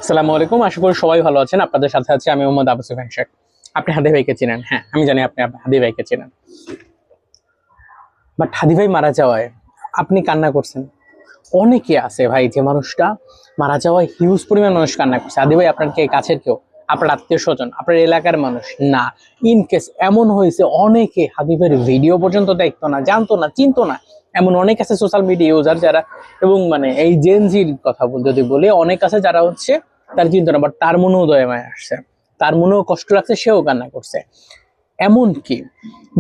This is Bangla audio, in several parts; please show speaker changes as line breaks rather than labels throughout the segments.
আসসালামু আলাইকুম, আশা করি সবাই ভালো আছেন। আপনাদের সাথে আছে আমি মোহাম্মদ আবু সুফিয়ান শেখ। আপনি হাদি ভাইকে চিনেন? হ্যাঁ, আমি জানি আপনি হাদি ভাইকে চিনেন। বাট হাদি ভাই মারা যাওয়ায় আপনি কান্না করছেন। অনেকে আছে ভাই, যে মানুষটা মারা যাওয়ায় হিউজ পরিমাণ মানুষ কান্না করছে। হাদি ভাই আপনার কে কাছের কেউ? আপনার আত্মীয় স্বজন? আপনার এলাকার মানুষ? না। ইন কেস এমন হয়েছে অনেকে হাদি ভাইয়ের ভিডিও পর্যন্ত দেখতো না, জানতো না, চিনতো না। এমন অনেক আছে সোশ্যাল মিডিয়া ইউজার যারা, এবং মানে এই জেনজির কথা যদি বলি, অনেক আছে যারা হচ্ছে তার চিন্তা না, বাট তার মনেও দয়ামায় আসছে, তার মনেও কষ্ট লাগছে, সেও কান্না করছে। এমন কি,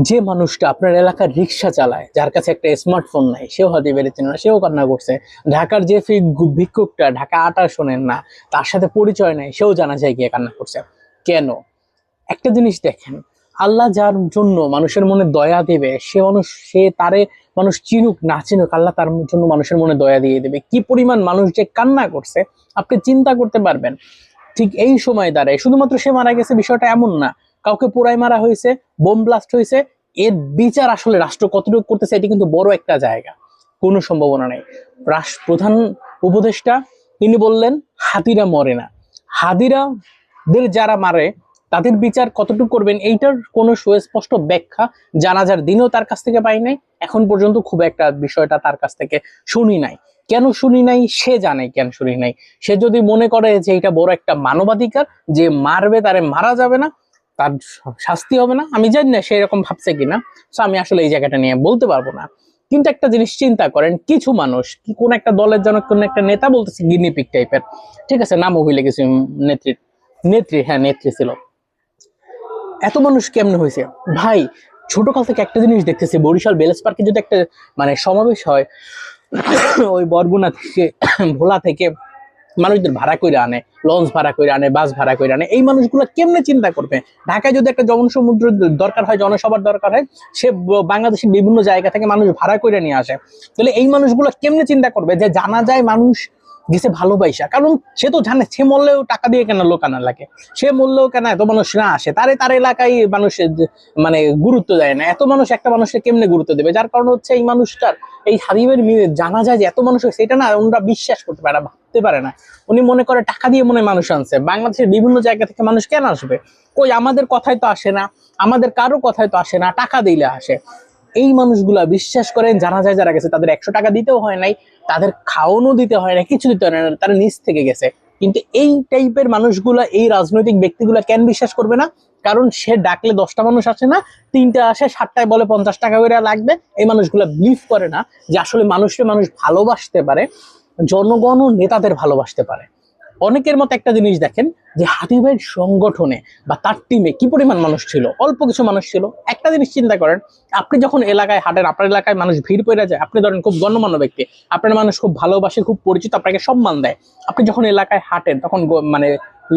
যে মানুষটা আপনার এলাকার রিক্সা চালায়, যার কাছে একটা স্মার্টফোন নাই, সেও হাতে বেড়েছে না, সেও কান্না করছে। ঢাকার যে ভিক্ষুকটা ঢাকা আটা শোনেন না, তার সাথে পরিচয় নাই, সেও জানা যায় গিয়ে কান্না করছে। কেন? একটা জিনিস দেখেন, আল্লাহ যার জন্য মানুষের মনে দয়া দেবে, সে মানুষ, সে তারে মানুষ চিনুক না চিনুক, আল্লাহ তার জন্য মানুষের মনে দয়া দিয়ে দেবে। কি পরিমাণ মানুষ যে কান্না করছে আপনি চিন্তা করতে পারবেন। ঠিক এই সময় দাঁড়ায় শুধুমাত্র সে মারা গেছে বিষয়টা এমন না, কাউকে পোড়ায় মারা হয়েছে, বোম ব্লাস্ট হয়েছে, এর বিচার আসলে রাষ্ট্র কতটুকু করতেছে এটি কিন্তু বড় একটা জায়গা। কোনো সম্ভাবনা নেই। প্রধান উপদেষ্টা তিনি বললেন হাতিরা মরে না। হাদিরাদের যারা মারে তাদের বিচার কতটুকু করবেন এইটার কোনো সুস্পষ্ট ব্যাখ্যা জানাজার দিনেও তার কাছ থেকে পাই নাই, এখন পর্যন্ত খুব একটা বিষয়টা তার কাছ থেকে শুনি নাই। কেন শুনি নাই সে জানে, কেন শুনি নাই। সে যদি মনে করে যে এটা বড় একটা মানবাধিকার, যে মারবে তারে মারা যাবে না, তার শাস্তি হবে না, আমি জানি না সে এরকম ভাবছে কিনা। তো আমি আসলে এই জায়গাটা নিয়ে বলতে পারবো না। কিন্তু একটা জিনিস চিন্তা করেন, কিছু মানুষ কি কোন একটা দলের জন্য কোন একটা নেতা বলতেছে গিনিপিক টাইপের, ঠিক আছে, নামও ভুলে গেছি, নেত্রী, নেত্রী, হ্যাঁ নেত্রী ছিল। এত মানুষ কেমনে হয়েছে ভাই? ছোটকাল থেকে একটা জিনিস দেখতেছি, বরিশাল বেলেস পার্কে যদি একটা মানে সমাবেশ হয়, ওই বরগুনা থেকে ভোলা থেকে মানুষদের ভাড়া করে আনে, লঞ্চ ভাড়া করে আনে, বাস ভাড়া করে আনে। এই মানুষগুলো কেমনে চিন্তা করবে? ঢাকায় যদি একটা জনসমুদ্র দরকার হয়, জনসভার দরকার হয়, সে বাংলাদেশের বিভিন্ন জায়গা থেকে মানুষ ভাড়া করে নিয়ে আসে। তাহলে এই মানুষগুলো কেমনে চিন্তা করবে যে জানা যায় মানুষ গেছে ভালোবাসা? কারণ সে তো জানে সে মরলেও টাকা দিয়ে কেন লোক আনা লাগে, সে মরলেও কেন এত মানুষ না আসে, তার এলাকায় মানুষের মানে গুরুত্ব দেয় না। এত মানুষ একটা মানুষকে কেমনে গুরুত্ব দেবে? যার কারণ হচ্ছে এই মানুষটার, এই হাবিবের জানা যায় যে এত মানুষ হয়েছে, এটা না ওনারা বিশ্বাস করতে পারে না, ভাবতে পারে না। উনি মনে করে টাকা দিয়ে মনে মানুষ আনছে। বাংলাদেশের বিভিন্ন জায়গা থেকে মানুষ কেন আসবে? কই আমাদের কথাই তো আসে না, আমাদের কারো কথাই তো আসে না, টাকা দিলে আসে। এই মানুষগুলা বিশ্বাস করেন, জানা যায় যারা গেছে তাদের 100 টাকা দিতেও হয় নাই, তাদের খাওয়ানো দিতে হয় না, কিছু দিতে হয় না, তারা নিজ থেকে গেছে। কিন্তু এই টাইপের মানুষগুলা, এই রাজনৈতিক ব্যক্তিগুলা কেন বিশ্বাস করবে না? কারণ সে ডাকলে 10টা মানুষ আসে না, 3টা আসে, 7টায় বলে 50 টাকা করে লাগবে। এই মানুষগুলা বিলিভ করে না যে আসলে মানুষকে মানুষ ভালোবাসতে পারে, জনগণ ও নেতাদের ভালোবাসতে পারে। অনেকের মতো একটা জিনিস দেখেন, যে হাদি ভাইয়ের সংগঠনে বা তার টিমে কি পরিমাণ মানুষ ছিল? অল্প কিছু মানুষ ছিল। একটা জিনিস চিন্তা করেন, আপনি যখন এলাকায় হাঁটেন, আপনার এলাকায় মানুষ ভিড় পড়ে যায়, আপনি ধরেন খুব গণ্যমান্য ব্যক্তি, আপনার মানুষ খুব ভালোবাসে, খুব পরিচিত, আপনাকে সম্মান দেয়। আপনি যখন এলাকায় হাঁটেন তখন মানে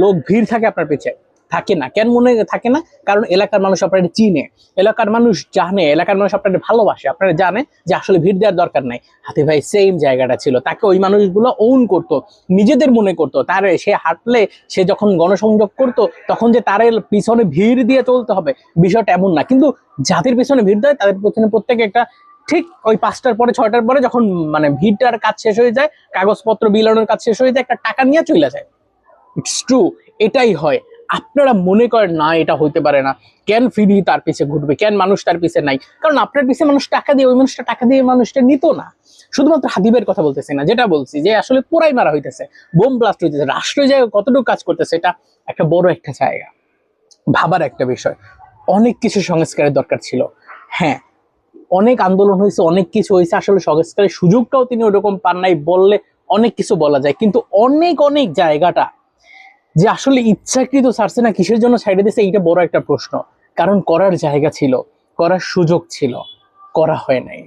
লোক ভিড় থাকে আপনার পিছে, থাকে না? কেন মনে থাকে না? কারণ এলাকার মানুষ আপনার চিনে, এলাকার মানুষ জানে, এলাকার মানুষ আপনার ভালোবাসে, আপনারা জানে যে আসলে ভিড় দেওয়ার দরকার নাই। হাতি ভাই সেম জায়গাটা ছিল, তাকে ওই মানুষগুলো ওন করতো, নিজেদের মনে করতো। তার সে হাঁটলে, সে যখন গণসংযোগ করতো, তখন যে তার পিছনে ভিড় দিয়ে চলতে হবে বিষয়টা এমন না। কিন্তু যাদের পিছনে ভিড় দেয় তাদের পিছনে প্রত্যেকে একটা, ঠিক ওই 5টার পরে 6টার পরে যখন মানে ভিড়টার কাজ শেষ হয়ে যায়, কাগজপত্র বিলানোর কাজ শেষ হয়ে যায়, একটা টাকা নিয়ে চলে যায়। ইটস ট্রু, এটাই হয়। আপনারা মনে করেন না এটা হইতে পারে না, কেন ফিরি তার পিছে ঘুরবে, কেন মানুষ তার পিছে নাই? কারণ আপনার পিছে মানুষ টাকা দিয়ে, ওই মানুষটা টাকা দিয়ে মানুষটা নিত না। শুধুমাত্র হাদিবের কথা বলতেছি না, যেটা বলছি যে আসলে পুরাই মারা হইতেছে, বোম ব্লাস্ট হইতেছে, রাষ্ট্রীয় জায়গায় কতটুকু কাজ করতেছে, এটা একটা বড় একটা জায়গা, ভাবার একটা বিষয়। অনেক কিছু সংস্কারের দরকার ছিল। হ্যাঁ, অনেক আন্দোলন হয়েছে, অনেক কিছু হয়েছে, আসলে সংস্কারের সুযোগটাও তিনি ওরকম পান নাই বললে অনেক কিছু বলা যায়। কিন্তু অনেক অনেক জায়গাটা যে আসলে ইচ্ছাকৃত ছাড়ছে না, কিসের জন্য ছাইড়ে দিয়েছে, এইটা বড় একটা প্রশ্ন। কারণ করার জায়গা ছিল, করার সুযোগ ছিল, করা হয় নাই।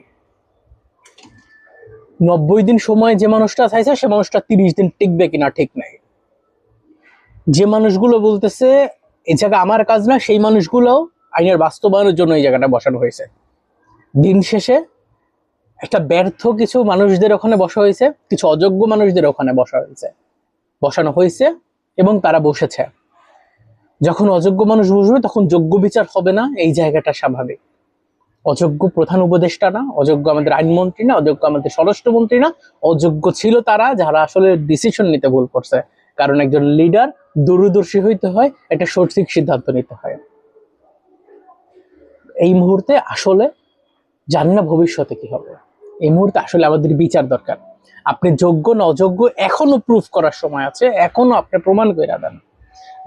90 দিন সময় যে মানুষটা চাইছে, সে মানুষটা 30 দিন টিকবে কিনা ঠিক নাই। যে মানুষগুলো বলতেছে এই জায়গা আমার কাজ না, সেই মানুষগুলো আইনের বাস্তবায়নের জন্য এই জায়গাটা বসানো হয়েছে। দিন শেষে একটা ব্যর্থ কিছু মানুষদের ওখানে বসা হয়েছে, কিছু অযোগ্য মানুষদের ওখানে বসানো হয়েছে, এবং তারা বসেছে। যখন অযোগ্য মানুষ বসবে তখন যোগ্য বিচার হবে না, এই জায়গাটা স্বাভাবিক। অযোগ্য প্রধান উপদেষ্টা না, অযোগ্য আমাদের আইনমন্ত্রী না, অযোগ্য আমাদের স্বরাষ্ট্রমন্ত্রী না, অযোগ্য ছিল তারা যারা আসলে ডিসিশন নিতে ভুল করছে। কারণ একজন লিডার দূরদর্শী হইতে হয়, একটা সঠিক সিদ্ধান্ত নিতে হয়। এই মুহূর্তে আসলে জানি না ভবিষ্যতে কি হবে। এই মুহূর্তে আসলে আমাদের বিচার দরকার। আপনি যোগ্য না অযোগ্য এখনো প্রুফ করার সময় আছে, এখনো আপনি প্রমাণ করে দেন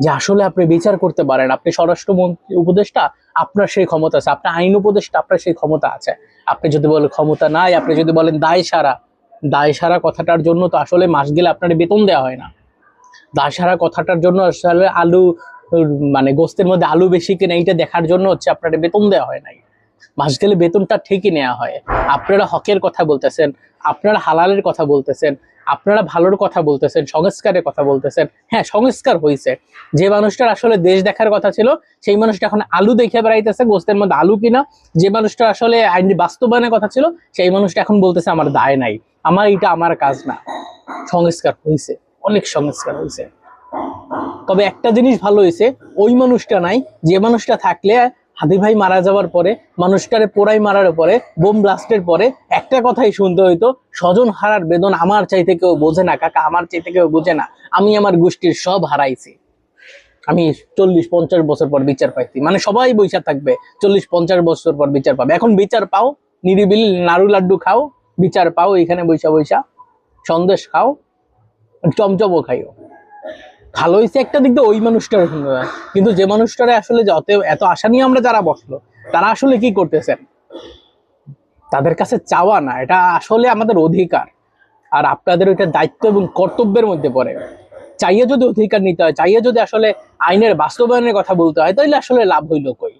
যে আসলে আপনি বিচার করতে পারেন। আপনি স্বরাষ্ট্রমন্ত্রী উপদেষ্টা, আপনার সেই ক্ষমতা আছে। আপনি আইন উপদেষ্টা, আপনার সেই ক্ষমতা আছে। আপনি যদি বলেন ক্ষমতা নাই, আপনি যদি বলেন দায় সারা কথাটার জন্য তো আসলে মাস গেলে আপনার বেতন দেওয়া হয় না। দায় সারা কথাটার জন্য আসলে আলু মানে গোস্তের মধ্যে আলু বেশি কিনা এইটা দেখার জন্য হচ্ছে আপনার বেতন দেওয়া হয় নাই। মাস গেলে বেতনটা ঠিকই নেওয়া হয়। আপনারা হকের কথা বলতেছেন, আপনারা হালালের কথা বলতেছেন, আপনারা ভালোর কথা বলতেছেন, সংস্কারের কথা বলতেছেন। হ্যাঁ, সংস্কার হয়েছে। যে মানুষটার আসলে দেশ দেখার কথা ছিল সেই মানুষটা এখন আলু দেখে বেড়াইতেছে গোস্তের মধ্যে আলু কিনা। যে মানুষটা আসলে আইন বাস্তবায়নের কথা ছিল সেই মানুষটা এখন বলতেছে আমার দায় নাই, আমার কাজ না। সংস্কার হয়েছে, অনেক সংস্কার হয়েছে। তবে একটা জিনিস ভালো হয়েছে, ওই মানুষটা নাই যে মানুষটা থাকলে হাদি ভাই মারা যাওয়ার পরে, মানুষটারে পোড়াই মারার পরে, বোম ব্লাস্টের পরে একটা কথাই শুনতে হইতো, স্বজন হারার বেদন আমার চাইতে কেউ বোঝে না কাকা, আমার চাইতে কেউ বোঝে না। আমি আমার গোষ্ঠীর সব হারাইছি, আমি 40-50 বছর পর বিচার পাইছি। মানে সবাই বৈশা থাকবে, 40-50 বছর পর বিচার পাবে। এখন বিচার পাও, নিরিবিলি নাড়ু লাড্ডু খাও, বিচার পাও এখানে বৈশা বৈশা, সন্দেশ খাও, চমচমও খাইও। ভালো হয়েছে একটা দিক দিয়ে ওই মানুষটার, কিন্তু যে মানুষটারে আসলে এত আশা নিয়ে আমরা যারা বসলো তারা আসলে কি করতেছেন? তাদের কাছে চাওয়া না, এটা আসলে আমাদের অধিকার। আর আপনাদের ওইটা দায়িত্ব এবং কর্তব্যের মধ্যে পড়ে। চাইয়ে যদি অধিকার নিতে হয়, চাইয়ে যদি আসলে আইনের বাস্তবায়নের কথা বলতে হয়, তাহলে আসলে লাভ হইল কই?